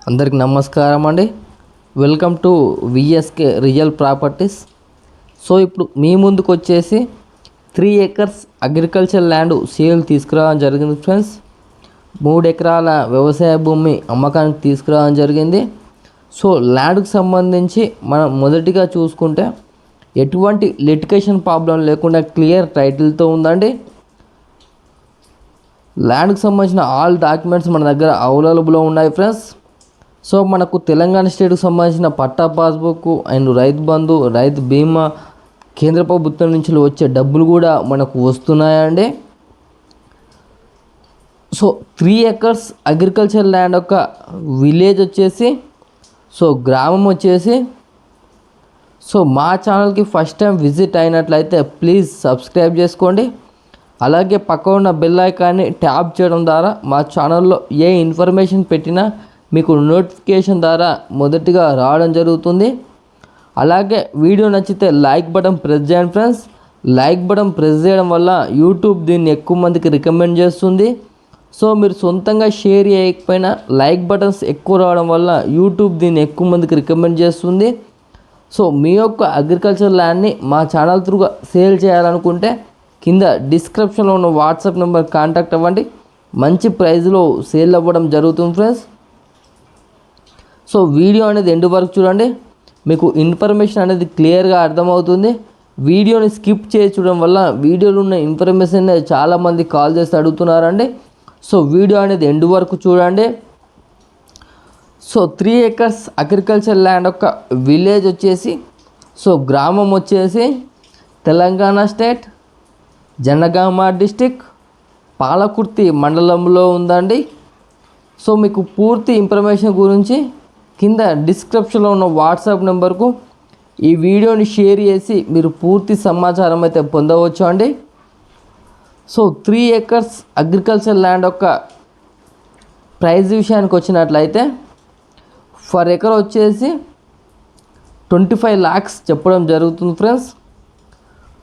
అందరికి నమస్కారం అండి. Welcome to VSK real properties. So ఇప్పుడు మీ ముందుకు వచ్చేసి 3 acres అగ్రికల్చర్ ల్యాండ్ సేల్ తీసుకురావడం జరిగింది ఫ్రెండ్స్. 3 ఎకరాల వ్యవసాయ భూమి అమ్మకానికి తీసుకురావడం జరిగింది. సో ల్యాండ్కి సంబంధించి మనం మొదటిగా చూసుకుంటే ఎటువంటి లిటిగేషన్ ప్రాబ్లం లేకుండా క్లియర్ టైటిల్తో ఉందండి. ల్యాండ్కి సంబంధించిన ఆల్ డాక్యుమెంట్స్ మన దగ్గర అవైలబుల్లో ఉన్నాయి ఫ్రెండ్స్. సో మనకు తెలంగాణ స్టేట్కి సంబంధించిన పట్టా పాస్బుక్ అండ్ రైతు బంధు, రైతు బీమా, కేంద్ర ప్రభుత్వం నుంచి వచ్చే డబ్బులు కూడా మనకు వస్తున్నాయండి. సో 3 acres అగ్రికల్చర్ ల్యాండ్ యొక్క విలేజ్ వచ్చేసి, సో గ్రామం వచ్చేసి, సో మా ఛానల్కి ఫస్ట్ టైం విజిట్ అయినట్లయితే ప్లీజ్ సబ్స్క్రైబ్ చేసుకోండి. అలాగే పక్క ఉన్న బెల్ ఐకాన్ని ట్యాప్ చేయడం ద్వారా మా ఛానల్లో ఏ ఇన్ఫర్మేషన్ పెట్టినా మీకు నోటిఫికేషన్ ద్వారా మొదటిగా రావడం జరుగుతుంది. అలాగే వీడియో నచ్చితే లైక్ బటన్ ప్రెస్ చేయండి ఫ్రెండ్స్. లైక్ బటన్ ప్రెస్ చేయడం వల్ల యూట్యూబ్ దీన్ని ఎక్కువ మందికి రికమెండ్ చేస్తుంది. సో మీరు సొంతంగా షేర్ చేయకపోయినా లైక్ బటన్స్ ఎక్కువ రావడం వల్ల యూట్యూబ్ దీన్ని ఎక్కువ మందికి రికమెండ్ చేస్తుంది. సో మీ యొక్క అగ్రికల్చర్ ల్యాండ్ని మా ఛానల్ త్రూగా సేల్ చేయాలనుకుంటే కింద డిస్క్రిప్షన్లో ఉన్న వాట్సాప్ నెంబర్ కాంటాక్ట్ అవ్వండి. మంచి ప్రైస్లో సేల్ అవ్వడం జరుగుతుంది ఫ్రెండ్స్. సో వీడియో అనేది ఎండ్ వరకు చూడండి, మీకు ఇన్ఫర్మేషన్ అనేది క్లియర్గా అర్థమవుతుంది. వీడియోని స్కిప్ చేసి చూడడం వల్ల వీడియోలో ఉన్న ఇన్ఫర్మేషన్ చాలామంది కాల్ చేసి అడుగుతున్నారండి. సో వీడియో అనేది ఎండ్ వరకు చూడండి. సో 3 acres అగ్రికల్చర్ ల్యాండ్ యొక్క విలేజ్ వచ్చేసి, సో గ్రామం వచ్చేసి తెలంగాణ స్టేట్ జనగామ డిస్టిక్ పాలకుర్తి మండలంలో ఉందండి. సో మీకు పూర్తి ఇన్ఫర్మేషన్ గురించి కింద డిస్క్రిప్షన్లో ఉన్న వాట్సాప్ నెంబర్కు ఈ వీడియోని షేర్ చేసి మీరు పూర్తి సమాచారం అయితే పొందవచ్చు అండి. సో 3 acres అగ్రికల్చర్ ల్యాండ్ యొక్క ప్రైస్ విషయానికి వచ్చినట్లయితే ఫర్ ఎకర్ వచ్చేసి 25 lakhs చెప్పడం జరుగుతుంది ఫ్రెండ్స్.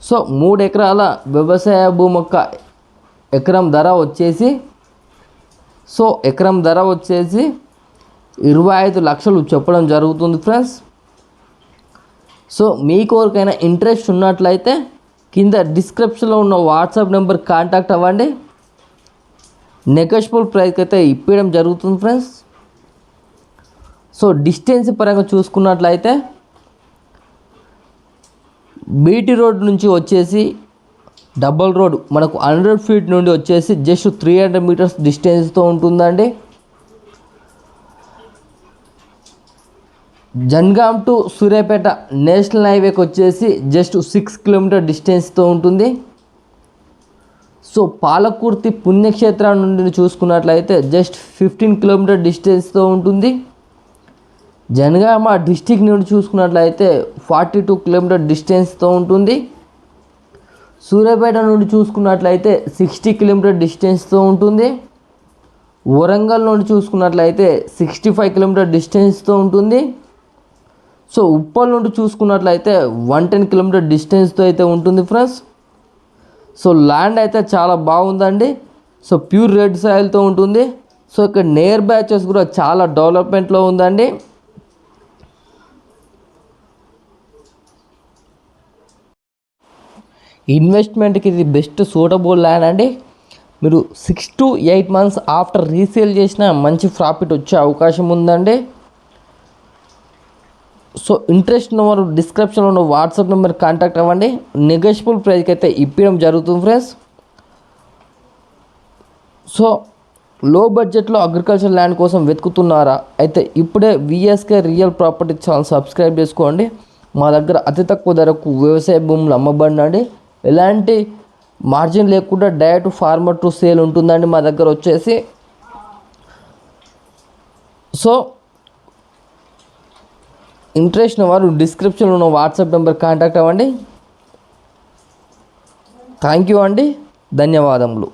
సో 3 ఎకరాల వ్యవసాయ భూమి యొక్క ఎకరం ధర వచ్చేసి, సో ఎకరం ధర వచ్చేసి 25 లక్షలు చెప్పడం జరుగుతుంది ఫ్రెండ్స్. సో మీకు ఎవరికైనా ఇంట్రెస్ట్ ఉన్నట్లయితే కింద డిస్క్రిప్షన్లో ఉన్న వాట్సాప్ నెంబర్ కాంటాక్ట్ అవ్వండి. నెగోషియబుల్ ప్రైస్కి అయితే ఇప్పడం జరుగుతుంది ఫ్రెండ్స్. సో డిస్టెన్స్ పరంగా చూసుకున్నట్లయితే బీటీ రోడ్ నుంచి వచ్చేసి డబల్ రోడ్ మనకు 100 feet నుండి వచ్చేసి జస్ట్ 300 meters డిస్టెన్స్తో ఉంటుందండి. జన్గామ్ టు సూర్యాపేట నేషనల్ హైవేకి వచ్చేసి జస్ట్ 6 km డిస్టెన్స్తో ఉంటుంది. సో పాలకుర్తి పుణ్యక్షేత్రం నుండి చూసుకున్నట్లయితే జస్ట్ 15 km డిస్టెన్స్తో ఉంటుంది. జనగామ డిస్టిక్ నుండి చూసుకున్నట్లయితే 42 km డిస్టెన్స్తో ఉంటుంది. సూర్యాపేట నుండి చూసుకున్నట్లయితే 60 km డిస్టెన్స్తో ఉంటుంది. వరంగల్ నుండి చూసుకున్నట్లయితే 65 km డిస్టెన్స్తో ఉంటుంది. సో ఉప్పల్ నుండి చూసుకున్నట్లయితే 110 km డిస్టెన్స్తో అయితే ఉంటుంది ఫ్రెండ్స్. సో ల్యాండ్ అయితే చాలా బాగుందండి. సో ప్యూర్ రెడ్ సాయిల్తో ఉంటుంది. సో ఇక్కడ నియర్ బ్యాచెస్ కూడా చాలా డెవలప్మెంట్లో ఉందండి. ఇన్వెస్ట్మెంట్కి ఇది బెస్ట్ సూటబుల్ ల్యాండ్ అండి. మీరు 6 to 8 months ఆఫ్టర్ రీసేల్ చేసిన మంచి ప్రాఫిట్ వచ్చే అవకాశం ఉందండి. సో ఇంట్రెస్ట్ నెంబర్ డిస్క్రిప్షన్లో ఉన్న వాట్సాప్ నెంబర్ కాంటాక్ట్ అవ్వండి. నెగోషియబుల్ ప్రైస్కి అయితే ఇప్పడం జరుగుతుంది ఫ్రెండ్స్. సో లో బడ్జెట్లో అగ్రికల్చర్ ల్యాండ్ కోసం వెతుకుతున్నారా? అయితే ఇప్పుడే VSK real property channel subscribe చేసుకోండి. మా దగ్గర అతి తక్కువ ధరకు వ్యవసాయ భూములు అమ్మబడినండి. ఎలాంటి మార్జిన్ లేకుండా డైరెక్ట్ ఫార్మర్ టు సేల్ ఉంటుందండి మా దగ్గర వచ్చేసి. సో ఇంట్రెస్ట్ వారు డిస్క్రిప్షన్లో ఉన్న వాట్సాప్ నెంబర్ కాంటాక్ట్ అవ్వండి. థ్యాంక్ యూ అండి, ధన్యవాదములు.